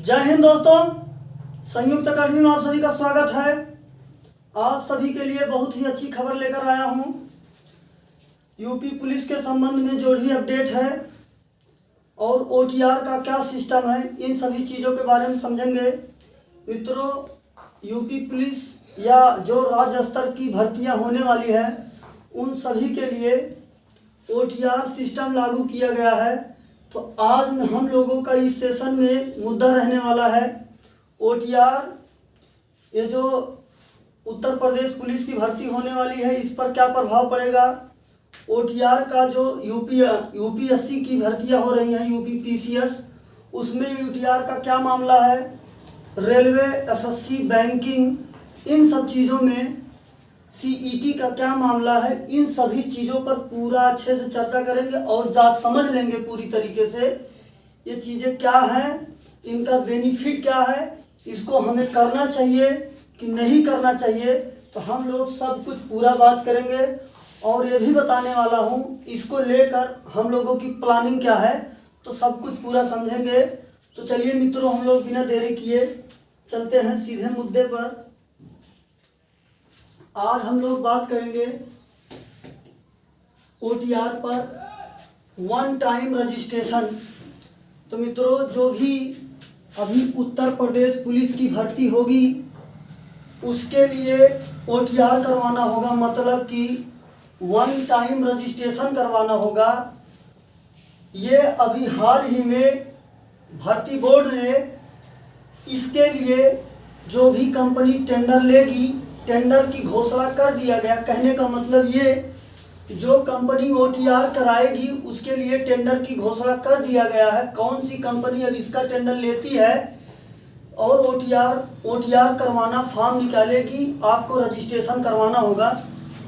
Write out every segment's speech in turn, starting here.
जय हिंद दोस्तों, संयुक्त अकादमी में आप सभी का स्वागत है। आप सभी के लिए बहुत ही अच्छी खबर लेकर आया हूं। यूपी पुलिस के संबंध में जो भी अपडेट है और ओटीआर का क्या सिस्टम है, इन सभी चीज़ों के बारे में समझेंगे। मित्रों, यूपी पुलिस या जो राज्य स्तर की भर्तियां होने वाली है उन सभी के लिए ओटीआर सिस्टम लागू किया गया है। तो आज हम लोगों का इस सेशन में मुद्दा रहने वाला है ओटीआर। ये जो उत्तर प्रदेश पुलिस की भर्ती होने वाली है इस पर क्या प्रभाव पड़ेगा। ओटीआर का जो यूपीएससी की भर्तियां हो रही हैं, यूपीपीसीएस, उसमें ओटीआर का क्या मामला है। रेलवे, एसएससी, बैंकिंग, इन सब चीज़ों में सीईटी का क्या मामला है। इन सभी चीज़ों पर पूरा अच्छे से चर्चा करेंगे और समझ लेंगे पूरी तरीके से ये चीज़ें क्या हैं, इनका बेनिफिट क्या है, इसको हमें करना चाहिए कि नहीं करना चाहिए। तो हम लोग सब कुछ पूरा बात करेंगे और ये भी बताने वाला हूँ इसको लेकर हम लोगों की प्लानिंग क्या है, तो सब कुछ पूरा समझेंगे। तो चलिए मित्रों, हम लोग बिना देरी किए चलते हैं सीधे मुद्दे पर। आज हम लोग बात करेंगे ओटीआर पर वन टाइम रजिस्ट्रेशन। तो मित्रों, जो भी अभी उत्तर प्रदेश पुलिस की भर्ती होगी उसके लिए ओटीआर करवाना होगा, मतलब कि वन टाइम रजिस्ट्रेशन करवाना होगा। ये अभी हाल ही में भर्ती बोर्ड ने इसके लिए जो भी कंपनी टेंडर लेगी, टेंडर की घोषणा कर दिया गया। कहने का मतलब ये, जो कंपनी ओटीआर कराएगी उसके लिए टेंडर की घोषणा कर दिया गया है। कौन सी कंपनी अब इसका टेंडर लेती है और ओटीआर करवाना, फॉर्म निकालेगी, आपको रजिस्ट्रेशन करवाना होगा।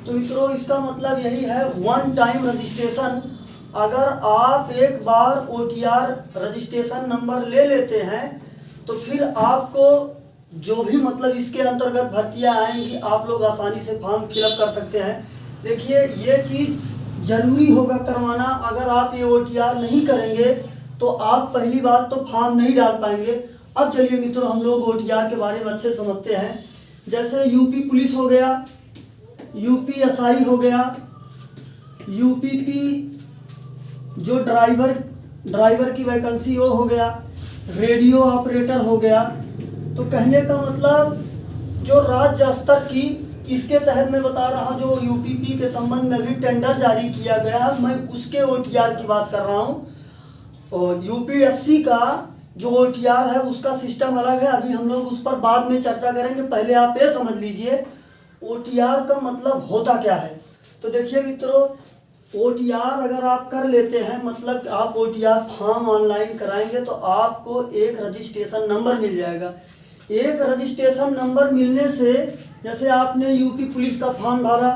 तो मित्रों, इसका मतलब यही है वन टाइम रजिस्ट्रेशन। अगर आप एक बार ओटीआर रजिस्ट्रेशन नंबर ले लेते हैं तो फिर आपको जो भी मतलब इसके अंतर्गत भर्तियां आएंगी आप लोग आसानी से फॉर्म फिलअप कर सकते हैं। देखिए, ये चीज़ जरूरी होगा करवाना। अगर आप ये ओटीआर नहीं करेंगे तो आप पहली बात तो फॉर्म नहीं डाल पाएंगे। अब चलिए मित्रों, हम लोग ओटीआर के बारे में अच्छे समझते हैं। जैसे यूपी पुलिस हो गया, यूपीएसआई हो गया, यूपीपी जो ड्राइवर की वैकेंसी वो हो गया, रेडियो ऑपरेटर हो गया। तो कहने का मतलब जो राज्य स्तर की, इसके तहत मैं बता रहा हूँ, जो यूपीपी के संबंध में भी टेंडर जारी किया गया है, मैं उसके ओटीआर की बात कर रहा हूँ। और यूपीएससी का जो ओटीआर है उसका सिस्टम अलग है, अभी हम लोग उस पर बाद में चर्चा करेंगे। पहले आप ये समझ लीजिए ओटीआर का मतलब होता क्या है। तो देखिए मित्रों, ओटीआर अगर आप कर लेते हैं, मतलब आप ओटीआर फॉर्म ऑनलाइन कराएंगे तो आपको एक रजिस्ट्रेशन नंबर मिल जाएगा। एक रजिस्ट्रेशन नंबर मिलने से, जैसे आपने यूपी पुलिस का फॉर्म भरा,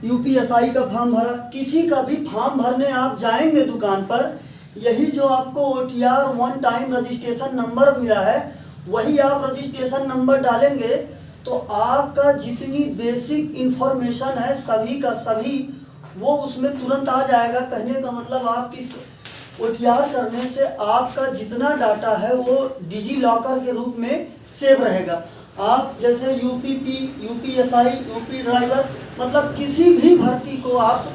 यूपीएसआई का फॉर्म भरा, किसी का भी फॉर्म भरने आप जाएंगे दुकान पर, यही जो आपको OTR one time registration number मिला है वही आप रजिस्ट्रेशन नंबर डालेंगे तो आपका जितनी बेसिक इंफॉर्मेशन है सभी का सभी वो उसमें तुरंत आ जाएगा। कहने का मतलब आप किस ओटीआर करने से आपका जितना डाटा है वो डिजी लॉकर के रूप में सेव रहेगा। आप जैसे यूपीपी, यूपीएसआई, यूपी ड्राइवर, मतलब किसी भी भर्ती को आप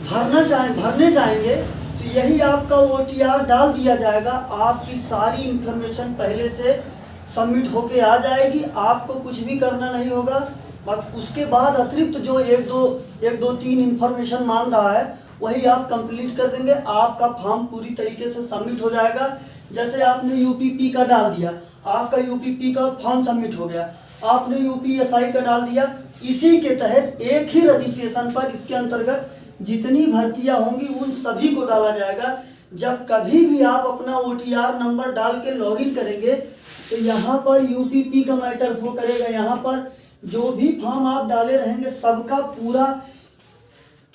भरने जाएंगे तो यही आपका ओटीआर डाल दिया जाएगा। आपकी सारी इंफॉर्मेशन पहले से सबमिट होके आ जाएगी, आपको कुछ भी करना नहीं होगा। बस उसके बाद अतिरिक्त जो एक दो तीन इंफॉर्मेशन मांग रहा है वही आप कंप्लीट कर देंगे, आपका फॉर्म पूरी तरीके से सबमिट हो जाएगा। जैसे आपने यूपीपी का डाल दिया, आपका यूपीपी का फॉर्म सबमिट हो गया, आपने यूपीएसआई का डाल दिया। इसी के तहत एक ही रजिस्ट्रेशन पर इसके अंतर्गत जितनी भर्तियां होंगी उन सभी को डाला जाएगा। जब कभी भी आप अपना ओटीआर नंबर डाल के लॉगिन करेंगे तो यहाँ पर यूपीपी का मैटर शो करेगा। यहाँ पर जो भी फॉर्म आप डाले रहेंगे सबका पूरा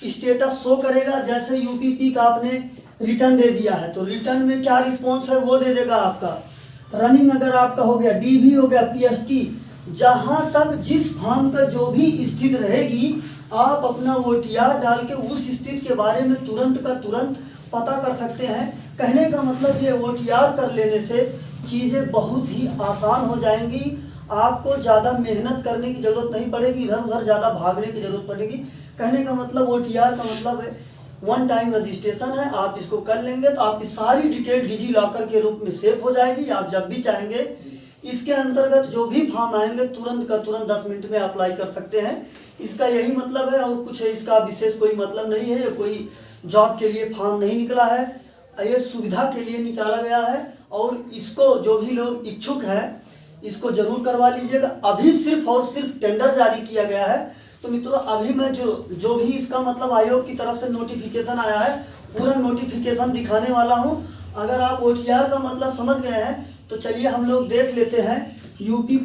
स्टेटस शो करेगा। जैसे यूपीपी का आपने रिटर्न दे दिया है तो रिटर्न में क्या रिस्पॉन्स है वो दे देगा आपका। रनिंग अगर आपका हो गया, डीवी हो गया, पीएसटी, जहाँ तक जिस फॉर्म का जो भी स्थिति रहेगी आप अपना ओटीआर डाल के उस स्थिति के बारे में तुरंत का तुरंत पता कर सकते हैं। कहने का मतलब ये ओटीआर कर लेने से चीज़ें बहुत ही आसान हो जाएंगी। आपको ज़्यादा मेहनत करने की ज़रूरत नहीं पड़ेगी, इधर उधर ज़्यादा भागने की ज़रूरत पड़ेगी। कहने का मतलब OTR का मतलब है वन टाइम रजिस्ट्रेशन है। आप इसको कर लेंगे तो आपकी सारी डिटेल डिजी लॉकर के रूप में सेव हो जाएगी। आप जब भी चाहेंगे इसके अंतर्गत जो भी फॉर्म आएंगे तुरंत का तुरंत 10 मिनट में अप्लाई कर सकते हैं। इसका यही मतलब है, और कुछ इसका विशेष कोई मतलब नहीं है। ये कोई जॉब के लिए फॉर्म नहीं निकला है, ये सुविधा के लिए निकाला गया है। और इसको जो भी लोग इच्छुक हैं इसको जरूर करवा लीजिएगा। अभी सिर्फ और सिर्फ टेंडर जारी किया गया है। तो मित्रों अभी मैं जो भी इसका मतलब आयोग की तरफ से नोटिफिकेशन आया है पूरा नोटिफिकेशन दिखाने वाला हूं। अगर आप OTR का मतलब समझ गए हैं तो चलिए हम लोग देख लेते हैं यूपी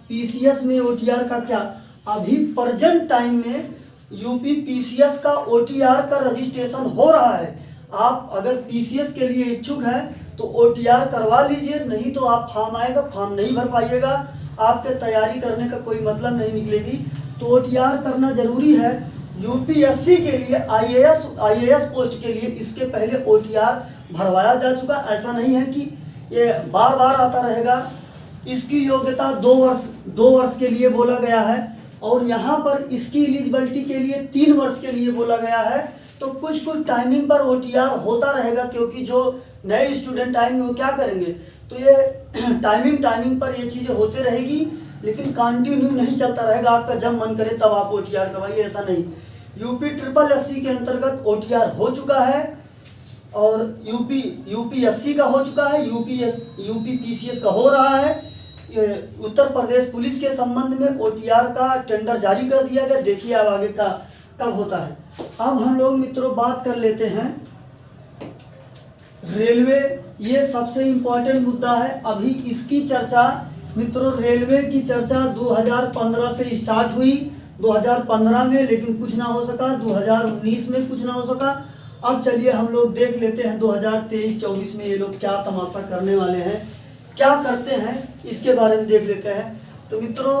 पीसीएस में OTR का क्या। अभी प्रेजेंट टाइम में यूपी पीसीएस का OTR का रजिस्ट्रेशन हो रहा है। आप अगर पीसीएस के लिए इच्छुक हैं तो OTR करवा लीजिए, नहीं तो आप फॉर्म आएगा फॉर्म नहीं भर पाइएगा, आपके तैयारी करने का कोई मतलब नहीं निकलेगी। तो OTR करना जरूरी है। यूपीएससी के लिए आईएएस पोस्ट के लिए इसके पहले OTR भरवाया जा चुका। ऐसा नहीं है कि ये बार बार आता रहेगा। इसकी योग्यता 2 वर्ष के लिए बोला गया है, और यहाँ पर इसकी एलिजिबिलिटी के लिए 3 वर्ष के लिए बोला गया है। तो कुछ टाइमिंग पर OTR होता रहेगा, क्योंकि जो नए स्टूडेंट आएंगे वो क्या करेंगे, तो ये टाइमिंग पर ये चीज़ें होते रहेगी, लेकिन कंटिन्यू नहीं चलता रहेगा। आपका जब मन करे तब आप OTR करवाइए, ऐसा नहीं। यूपीएससी के अंतर्गत OTR हो चुका है, और यूपीएससी का हो चुका है, यूपी पीसीएस का हो रहा है। उत्तर प्रदेश पुलिस के संबंध में OTR का टेंडर जारी कर दिया गया। देखिए अब आगे का कब होता है। अब हम लोग मित्रों बात कर लेते हैं रेलवे। ये सबसे इम्पोर्टेंट मुद्दा है। अभी इसकी चर्चा मित्रों, रेलवे की चर्चा 2015 से स्टार्ट हुई, 2015 में, लेकिन कुछ ना हो सका। 2019 में कुछ ना हो सका। अब चलिए हम लोग देख लेते हैं 2023-24 में ये लोग क्या तमाशा करने वाले हैं, क्या करते हैं, इसके बारे में देख लेते हैं। तो मित्रों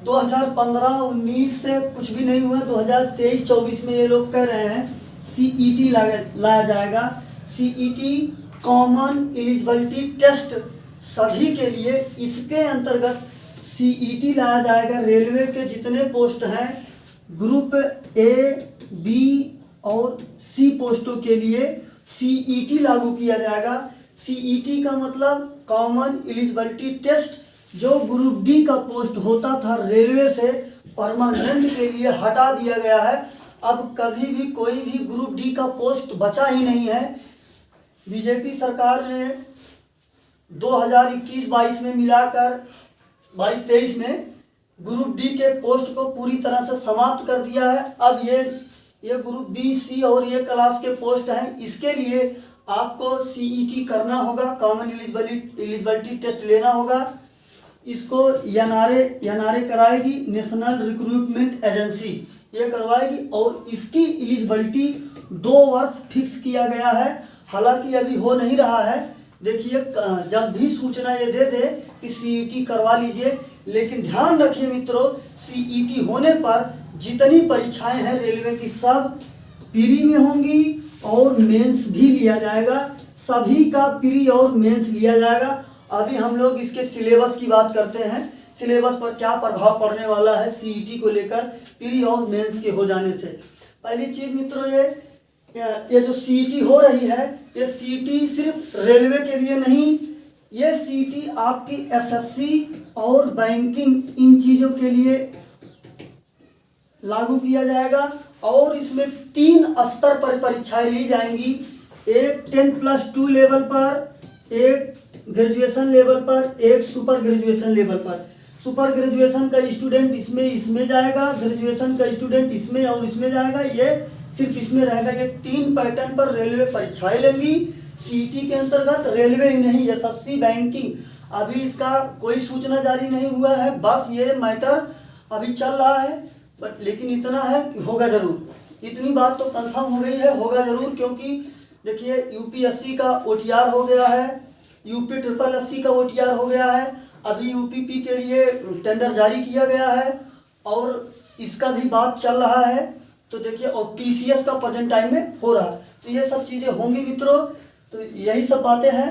2015-19 से कुछ भी नहीं हुआ। 2023-24 में ये लोग कह रहे हैं CET लाया जाएगा। CET कॉमन एलिजिबिलिटी टेस्ट सभी के लिए, इसके अंतर्गत CET लाया जाएगा। रेलवे के जितने पोस्ट हैं ग्रुप A, B और C पोस्टों के लिए CET लागू किया जाएगा। CET का मतलब कॉमन एलिजिबिलिटी टेस्ट, जो ग्रुप D का पोस्ट होता था रेलवे से परमानेंट के लिए हटा दिया गया है। अब कभी भी कोई भी ग्रुप D का पोस्ट बचा ही नहीं है। बीजेपी सरकार ने 2021-22 में मिलाकर 22-23 में ग्रुप D के पोस्ट को पूरी तरह से समाप्त कर दिया है। अब ये ग्रुप B, C और ये क्लास के पोस्ट हैं। इसके लिए आपको CET करना होगा, कॉमन एलिजिबिलिटी टेस्ट लेना होगा। इसको NRA कराएगी, नेशनल रिक्रूटमेंट एजेंसी, ये करवाएगी। और इसकी एलिजिबिलिटी 2 वर्ष फिक्स किया गया है। हालांकि अभी हो नहीं रहा है। देखिए जब भी सूचना ये दे दे कि CET करवा लीजिए, लेकिन ध्यान रखिए मित्रों, CET होने पर जितनी परीक्षाएं हैं रेलवे की सब प्री में होंगी और मेंस भी लिया जाएगा। सभी का प्री और मेंस लिया जाएगा। अभी हम लोग इसके सिलेबस की बात करते हैं, सिलेबस पर क्या प्रभाव पड़ने वाला है CET को लेकर प्री और मेंस के हो जाने से। पहली चीज मित्रों, ये जो CET हो रही है, ये CET सिर्फ रेलवे के लिए नहीं, ये CET आपकी SSC और बैंकिंग इन चीज़ों के लिए लागू किया जाएगा। और इसमें 3 स्तर पर परीक्षाएं ली जाएंगी, एक 10+2 लेवल पर, एक ग्रेजुएशन लेवल पर, एक सुपर ग्रेजुएशन लेवल पर। सुपर ग्रेजुएशन का स्टूडेंट इसमें जाएगा, ग्रेजुएशन का स्टूडेंट इसमें और इसमें जाएगा, ये सिर्फ इसमें रहेगा। ये 3 पैटर्न पर रेलवे परीक्षाएं लेंगी CET के अंतर्गत। रेलवे ही नहीं, SSC, बैंकिंग, अभी इसका कोई सूचना जारी नहीं हुआ है, बस ये मैटर अभी चल रहा है। बट लेकिन इतना है कि होगा जरूर, इतनी बात तो कंफर्म हो गई है, होगा जरूर। क्योंकि देखिए UPSC का OTR हो गया है, UPSSC का OTR हो गया है, अभी UPP के लिए टेंडर जारी किया गया है और इसका भी बात चल रहा है। तो देखिए, और PCS का प्रेजेंट टाइम में हो रहा है। तो ये सब चीज़ें होंगी मित्रों। तो यही सब बातें हैं।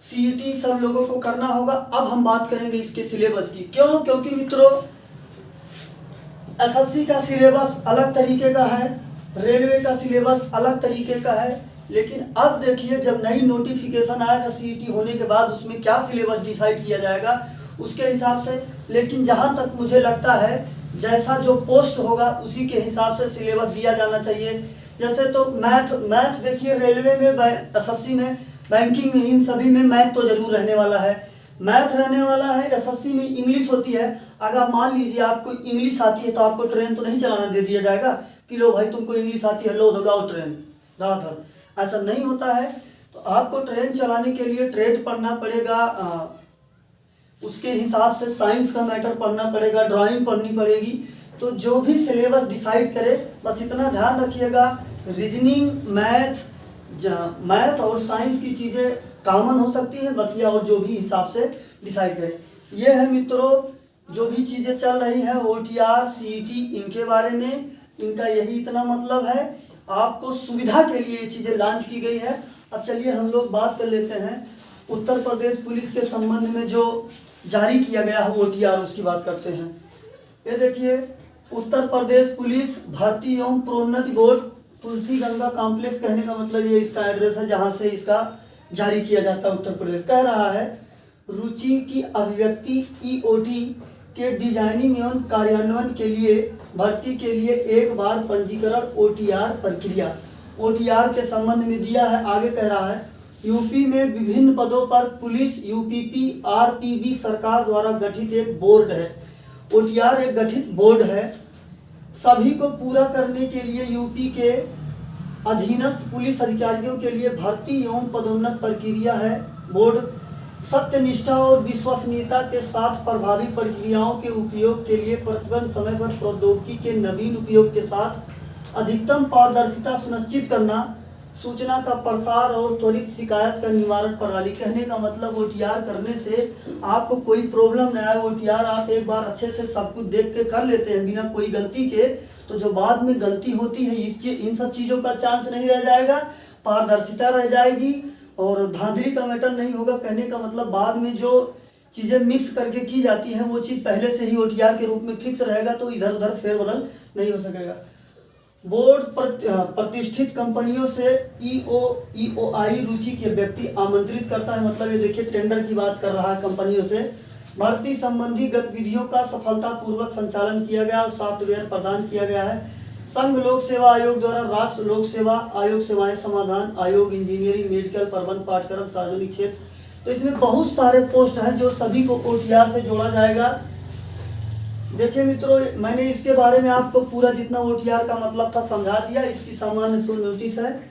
सीईटी सब लोगों को करना होगा। अब हम बात करेंगे इसके सिलेबस की। क्यों? क्योंकि मित्रों एसएससी का सिलेबस अलग तरीके का है, रेलवे का सिलेबस अलग तरीके का है। लेकिन अब देखिए जब नई नोटिफिकेशन आएगा सीईटी होने के बाद उसमें क्या सिलेबस डिसाइड किया जाएगा उसके हिसाब से। लेकिन जहाँ तक मुझे लगता है जैसा जो पोस्ट होगा उसी के हिसाब से सिलेबस दिया जाना चाहिए। जैसे तो मैथ देखिए रेलवे में, एसएससी में, बैंकिंग में, इन सभी में मैथ तो जरूर रहने वाला है। मैथ रहने वाला है। एसएससी में इंग्लिश होती है। अगर मान लीजिए आपको इंग्लिश आती है तो आपको ट्रेन तो नहीं चलाना दे दिया जाएगा कि लो भाई तुमको इंग्लिश आती है, लो दौड़ाओ ट्रेन धड़ाधड़, ऐसा नहीं होता है। तो आपको ट्रेन चलाने के लिए ट्रेड पढ़ना पड़ेगा, उसके हिसाब से साइंस का मैटर पढ़ना पड़ेगा, ड्राइंग पढ़नी पड़ेगी। तो जो भी सिलेबस डिसाइड करे बस इतना ध्यान रखिएगा, रीजनिंग, मैथ और साइंस की चीज़ें कॉमन हो सकती हैं, बाकी और जो भी हिसाब से डिसाइड करें। ये है मित्रों जो भी चीज़ें चल रही हैं ओटीआर, सीईटी, इनके बारे में इनका यही इतना मतलब है। आपको सुविधा के लिए ये चीज़ें लॉन्च की गई है। अब चलिए हम लोग बात कर लेते हैं उत्तर प्रदेश पुलिस के संबंध में जो जारी किया गया है ओटीआर, उसकी बात करते हैं। ये देखिए उत्तर प्रदेश पुलिस भर्ती एवं प्रोन्नति बोर्ड, तुलसी गंगा कॉम्प्लेक्स, कहने का मतलब ये इसका एड्रेस है जहाँ से इसका जारी किया जाता है। उत्तर प्रदेश कह रहा है रुचि की अभिव्यक्ति ईओटी के डिजाइनिंग एवं कार्यान्वयन के लिए भर्ती के लिए एक बार पंजीकरण ओटीआर प्रक्रिया, ओटीआर के संबंध में दिया है। आगे कह रहा है यूपी में विभिन्न पदों पर पुलिस यूपीपी आरपीबी सरकार द्वारा गठित एक बोर्ड है। ओटीआर एक गठित बोर्ड है। सभी को पूरा करने के लिए यूपी के अधीनस्थ पुलिस अधिकारियों के लिए भर्ती एवं पदोन्नत प्रक्रिया है। बोर्ड सत्यनिष्ठा और विश्वसनीयता के साथ प्रभावी प्रक्रियाओं के उपयोग के लिए प्रतिबद्ध समय पर प्रौद्योगिकी के नवीन उपयोग के साथ अधिकतम पारदर्शिता सुनिश्चित करना, सूचना का प्रसार और त्वरित शिकायत का निवारण प्रणाली। कहने का मतलब ओटीआर करने से आपको कोई प्रॉब्लम नहीं आए। ओटीआर आप एक बार अच्छे से सब कुछ देख के कर लेते हैं बिना कोई गलती के, तो जो बाद में गलती होती है इन सब चीज़ों का चांस नहीं रह जाएगा, पारदर्शिता रह जाएगी और धांधली का मैटर नहीं होगा। कहने का मतलब बाद में जो चीज़ें मिक्स करके की जाती हैं वो चीज़ पहले से ही ओटीआर के रूप में फिक्स रहेगा, तो इधर उधर फेरबदल नहीं हो सकेगा। बोर्ड प्रतिष्ठित कंपनियों से ईओआई रुचि के व्यक्ति आमंत्रित करता है। मतलब ये देखिए टेंडर की बात कर रहा है कंपनियों से। भर्ती संबंधी गतिविधियों का सफलतापूर्वक संचालन किया गया और सॉफ्टवेयर प्रदान किया गया है। संघ लोक सेवा आयोग द्वारा राष्ट्र लोक सेवा आयोग, सेवाएं समाधान आयोग, इंजीनियरिंग, मेडिकल, प्रबंध पाठ्यक्रम, सार्वजनिक क्षेत्र। तो इसमें बहुत सारे पोस्ट हैं जो सभी को ओटीआर से जोड़ा जाएगा। देखिए मित्रों मैंने इसके बारे में आपको पूरा जितना ओटीआर का मतलब था समझा दिया। इसकी सामान्य सी नोटिस है।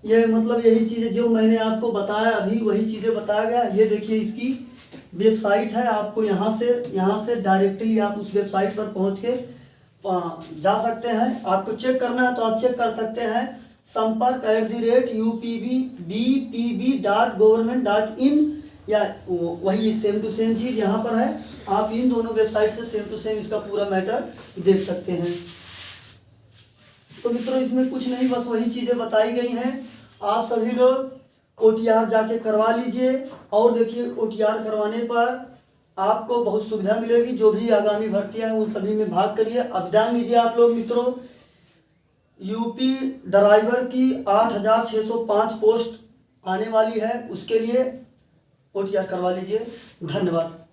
ये मतलब यही चीज़ें जो मैंने आपको बताया अभी वही चीज़ें बताया गया। ये देखिए इसकी वेबसाइट है। आपको यहाँ से डायरेक्टली आप उस वेबसाइट पर पहुँच के जा सकते हैं। आपको चेक करना है तो आप चेक कर सकते हैं संपर्क@upbpb.government.in या वही सेम टू सेम चीज़ यहाँ पर है। आप इन दोनों वेबसाइट से सेम टू सेम इसका पूरा मैटर देख सकते हैं। तो मित्रों इसमें कुछ नहीं, बस वही चीज़ें बताई गई हैं। आप सभी लोग ओटीआर जाके करवा लीजिए और देखिए ओटीआर करवाने पर आपको बहुत सुविधा मिलेगी। जो भी आगामी भर्तियां हैं उन सभी में भाग करिए। अभियान लीजिए आप लोग मित्रों। यूपी ड्राइवर की 8605 पोस्ट आने वाली है, उसके लिए ओटीआर करवा लीजिए। धन्यवाद।